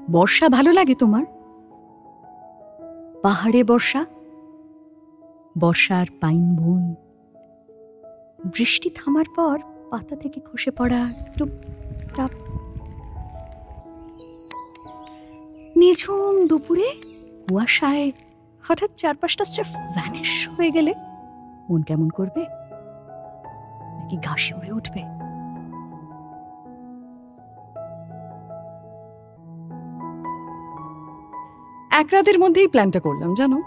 বর্ষা ভালো লাগে তোমার? পাহাড়ে বর্ষা, বর্ষার পাইন বন, বৃষ্টি থামার পর পাতা থেকে খসে পড়া টুপটাপ, নিঝুম দুপুরে কুয়াশায় হঠাৎ চারপাশটা স্রেফ ভ্যানিশ হয়ে গেলে মন কেমন করবে? নাকি ঘাসে উড়ে উঠবে? এক রাতের মধ্যেই প্ল্যানটা করলাম জানো।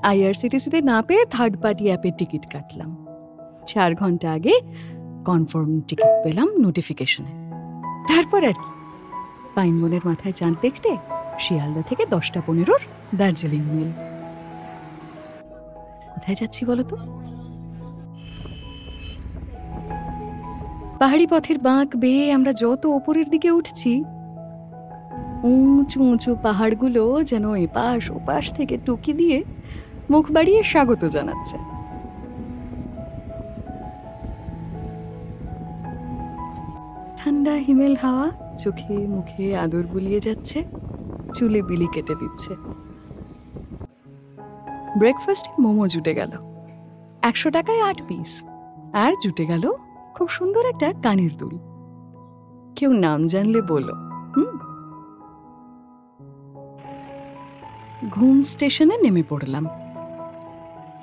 আইআরসিটিসিতে না পেয়ে থার্ড পার্টি অ্যাপে টিকিট কাটলাম। 4 ঘন্টা আগে কনফার্ম টিকিট পেলাম নোটিফিকেশনে। তারপর আর কি, পাইনবনের মাথায় চাঁদ দেখতে শিয়ালদা থেকে 10টা 15 দার্জিলিং মেল। কোথায় যাচ্ছি বলো তো? পাহাড়ি পথের বাঁক বেয়ে আমরা যত ওপরের দিকে উঠছি, উঁচু উঁচু পাহাড়গুলো যেন এপাশ ওপাশ থেকে টুকি দিয়ে মুখ বাড়িয়ে স্বাগত জানাচ্ছে। ঠান্ডা হিমেল হাওয়া চোখে মুখে আদর বুলিয়ে যাচ্ছে, চুলে বিলি কেটে দিচ্ছে। ব্রেকফাস্টে মোমো জুটে গেল 100 টাকায় 8 পিস, আর জুটে গেল খুব সুন্দর একটা কানের দুল। কেউ নাম জানলে বলো। ঘুম স্টেশনে নেমে পড়লাম।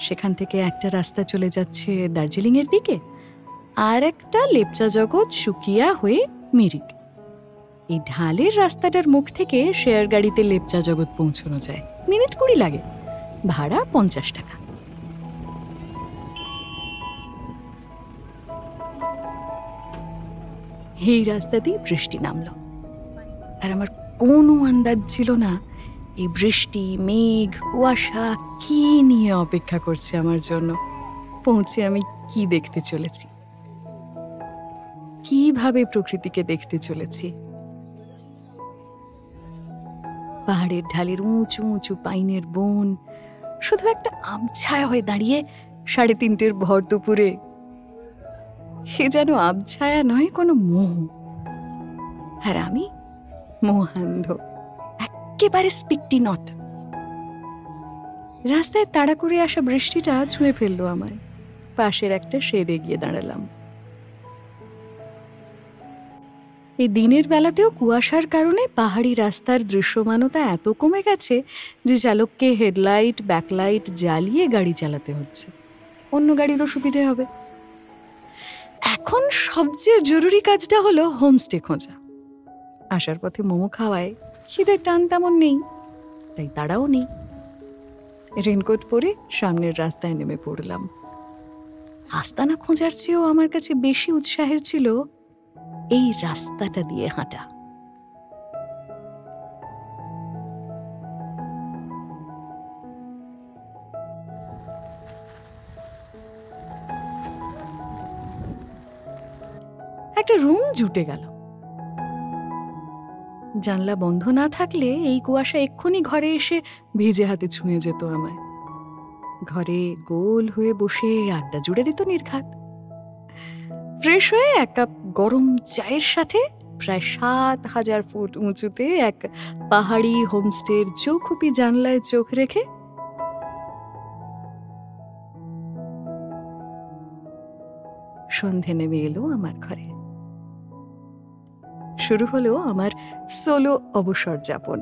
সেখান থেকে একটা রাস্তা চলে যাচ্ছে দার্জিলিং এর দিকে, আর একটা লেপচা জগৎ শুকিয়া হয়ে মিরিক। এই ঢালের রাস্তাটার মুখ থেকে শেয়ার গাড়িতে লেপচা জগৎ পৌঁছানো যায়, মিনিট 20 লাগে, ভাড়া 50 টাকা। এই রাস্তাতেই বৃষ্টি নামলো, আর আমার কোনো আন্দাজ ছিল না এই বৃষ্টি, মেঘ, কুয়াশা কি নিয়ে অপেক্ষা করছে আমার জন্য। পৌঁছে আমি কি দেখতে চলেছি, কিভাবে প্রকৃতিকে দেখতে চলেছি। পাহাড়ের ঢালের উঁচু উঁচু পাইনের বন শুধু একটা আবছায়া হয়ে দাঁড়িয়ে 3:30 ভর দুপুরে। সে যেন আবছায়া নয়, কোনো মোহ। আর আমি মোহান্ধ, একেবারে স্পিকটি নট। রাস্তায় তাড়া করে আসা বৃষ্টিটা ছুঁয়ে ফেললো আমায়। পাশের একটা শেডে গিয়ে দাঁড়ালাম। এই দিনের বেলাতেও কুয়াশার কারণে পাহাড়ি রাস্তার দৃশ্যমানতা এত কমে গেছে যে চালককে হেডলাইট ব্যাকলাইট জ্বালিয়ে গাড়ি চালাতে হচ্ছে। অন্য গাড়িরও সুবিধে হবে। এখন সবচেয়ে জরুরি কাজটা হলো হোমস্টে খোঁজা। আসার পথে মোমো খাওয়ায় খিদের টান তেমন নেই, তাই তাড়াও নেই। রেনকোট পরে সামনের রাস্তায় নেমে পড়লাম। আস্তানা খোঁজার চেয়েও আমার কাছে বেশি উৎসাহের ছিল এই রাস্তাটা দিয়ে হাঁটা। একটা রুম জুটে গেল। জানলা বন্ধ না থাকলে এই কুয়াশা এক্ষুনি ঘরে এসে ভিজে হাতে ছুঁয়ে যেত আমায়। ঘরে গোল হয়ে বসে আড্ডা জুড়ে দিত নির্ঘাত। ফ্রেশ হয়ে 1 কাপ গরম চায়ের সাথে প্রায় 7000 ফুট উঁচুতে এক পাহাড়ি হোমস্টের চৌখুপি জানলায় চোখ রেখে সন্ধে নেমে এলো আমার ঘরে। শুরু হলো আমার সোলো অবসর যাপন।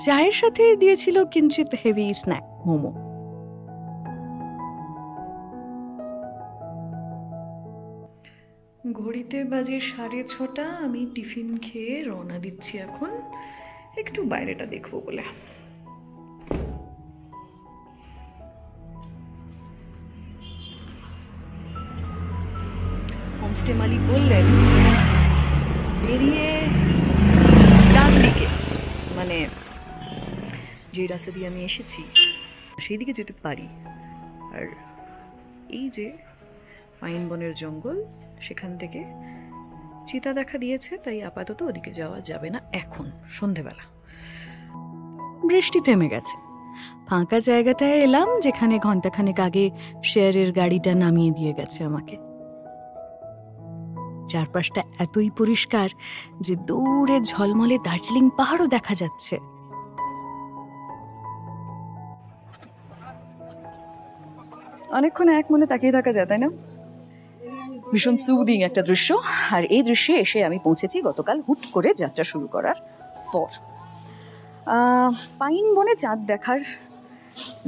চায়ের সাথে দিয়েছিল কিঞ্চিত হেভি স্ন্যাক, মোমো। ঘড়িতে বাজে 6:30। আমি টিফিন খেয়ে রওনা দিচ্ছি এখন একটু বাইরেটা দেখবো বলে। হোমস্টে মালিক বললেন বেরিয়ে ডান দিকে, মানে যে রাস্তা দিয়ে আমি এসেছি সেই দিকে যেতে পারি। আর এই যে পাইন বনের জঙ্গল, সেখান থেকে চিতা দেখা দিয়েছে, তাই আপাতত ওদিকে যাওয়া যাবে না এখন সন্ধেবেলা। বৃষ্টি থেমে গেছে, ফাঁকা জায়গাটায় এলাম যেখানে ঘন্টাখানেক আগে শেয়ারের গাড়িটা নামিয়ে দিয়ে গেছে আমাকে। চারপাশটা এতই পরিষ্কার যে দূরে ঝলমলে দার্জিলিং পাহাড়ও দেখা যাচ্ছে। অনেকক্ষণ এক মনে তাকিয়ে থাকা যায়, তাই না? ভীষণ সুদিং একটা দৃশ্য। আর এই দৃশ্যে এসে আমি পৌঁছেছি গতকাল হুট করে যাত্রা শুরু করার পর। পাইন বনে চাঁদ দেখার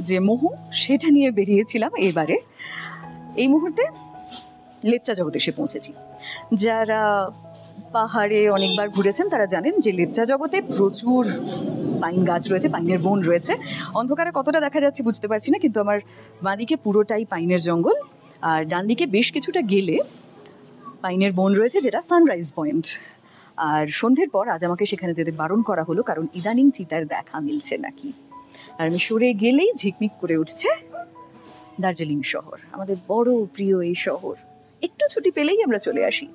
যে মোহ, সেটা নিয়ে বেরিয়েছিলাম এবারে। এই মুহূর্তে লেপচা জগতে এসে পৌঁছেছি। যারা পাহাড়ে অনেকবার ঘুরেছেন তারা জানেন যে লেপচা জগতে প্রচুর পাইন গাছ রয়েছে, পাইনের বন রয়েছে। অন্ধকারে কতটা দেখা যাচ্ছে বুঝতে পারছি না, কিন্তু আমার বাঁদিকে পুরোটাই পাইনের জঙ্গল, আর ডান দিকে বেশ কিছুটা গেলে পাইনের বন রয়েছে, যেটা সানরাইজ পয়েন্ট। আর সন্ধ্যের পর আজ আমাকে সেখানে যেতে বারণ করা হলো, কারণ ইদানিং চিতার দেখা মিলছে নাকি। আর আমি সরে গেলেই ঝিকমিক করে উঠছে দার্জিলিং শহর, আমাদের বড় প্রিয় এই শহর। একটু ছুটি পেলেই আমরা চলে আসি,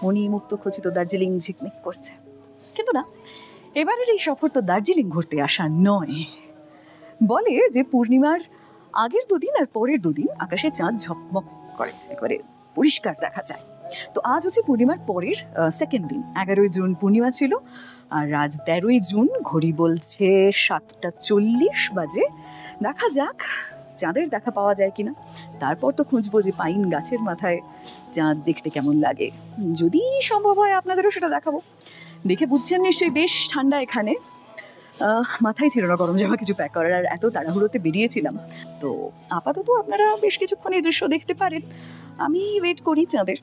মণিমুক্ত খচিত দার্জিলিং ঝিকমিক করছে। কিন্তু না, এবারের এই সফর তো দার্জিলিং ঘুরতে আসা নয়। বলে যে পূর্ণিমার আগের দুদিন আর পরের দুদিন আকাশে চাঁদ ঝকমক করে, একেবারে পরিষ্কার দেখা যায়। তো আজ হচ্ছে পূর্ণিমার পরের সেকেন্ড দিন। 11ই জুন পূর্ণিমা ছিল, আর আজ 13ই জুন, ঘড়ি বলছে 7:40 বাজে। দেখা যাক চাঁদের দেখা পাওয়া যায় কিনা। তারপর তো খুঁজবো যে পাইন গাছের মাথায় চাঁদ দেখতে কেমন লাগে। যদি সম্ভব হয় আপনাদেরও সেটা দেখাবো। দেখে বুঝছেন নিশ্চয়ই বেশ ঠান্ডা এখানে। মাথায় ছিল না গরম জামা কিছু প্যাক করার, আর এত তাড়াহুড়োতে বেরিয়েছিলাম। তো আপাতত আপনারা বেশ কিছুক্ষণ এই দৃশ্য দেখতে পারেন। আমি ওয়েট করি চাঁদের,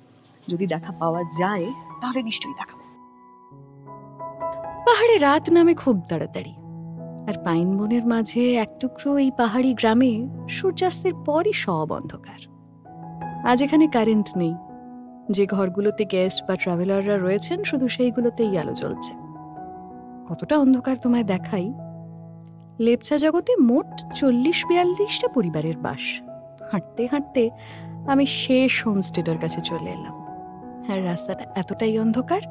যদি দেখা পাওয়া যায় তাহলে নিশ্চয়ই দেখাবো। পাহাড়ে রাত নামে খুব তাড়াতাড়ি, আর পাইন বনের মাঝে এক টুকরো এই পাহাড়ি গ্রামে সূর্যাস্তের পরই সব অন্ধকার। আজ এখানে কারেন্ট নেই। যে ঘরগুলোতে গেস্ট বা ট্রাভেলাররা রয়েছেন শুধু সেইগুলোতেই আলো জ্বলছে। কতটা অন্ধকার তোমায় দেখাই। লেপচা জগতে মোট 40-42টা পরিবারের বাস। হাঁটতে হাঁটতে আমি শেষ হোমস্টেটার কাছে চলে এলাম। আর রাস্তাটা এতটাই অন্ধকার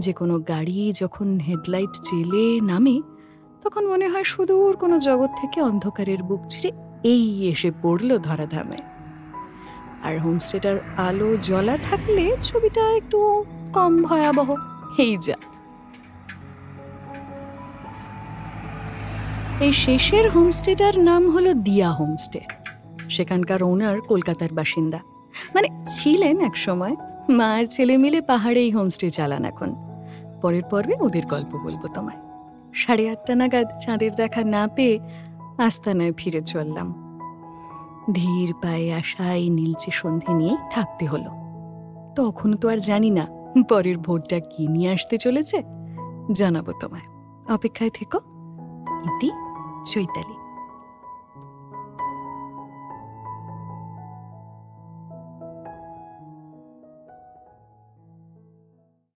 যে কোনো গাড়ি যখন হেডলাইট জেলে নামে তখন মনে হয় সুদূর কোনো জগৎ থেকে অন্ধকারের বুক ছিঁড়ে এই এসে পড়লো ধরাধামে। আর হোমস্টেটার আলো জ্বলা থাকলে ছবিটা একটু কম ভয়াবহ। এই যা, এই শেষের হোমস্টেটার নাম হলো দিয়া হোমস্টে। সেখানকার ওনার কলকাতার বাসিন্দা, মানে ছিলেন এক সময়। মা আর ছেলে মিলে পাহাড়েই হোমস্টে চালান এখন। পরের পর্বে ওদের গল্প বলবো তোমায়। 8:30 নাগাদ চাঁদের দেখা না পেয়ে আস্তানায় ফিরে চললাম। ধীর পায়ে আসা এই নীলচে সন্ধে নিয়েই থাকতে হলো। তখন তো আর জানি না পরের ভোরটা কি নিয়ে আসতে চলেছে। জানাবো তোমায়, অপেক্ষায় থেকো। ইতি, চৈতালি।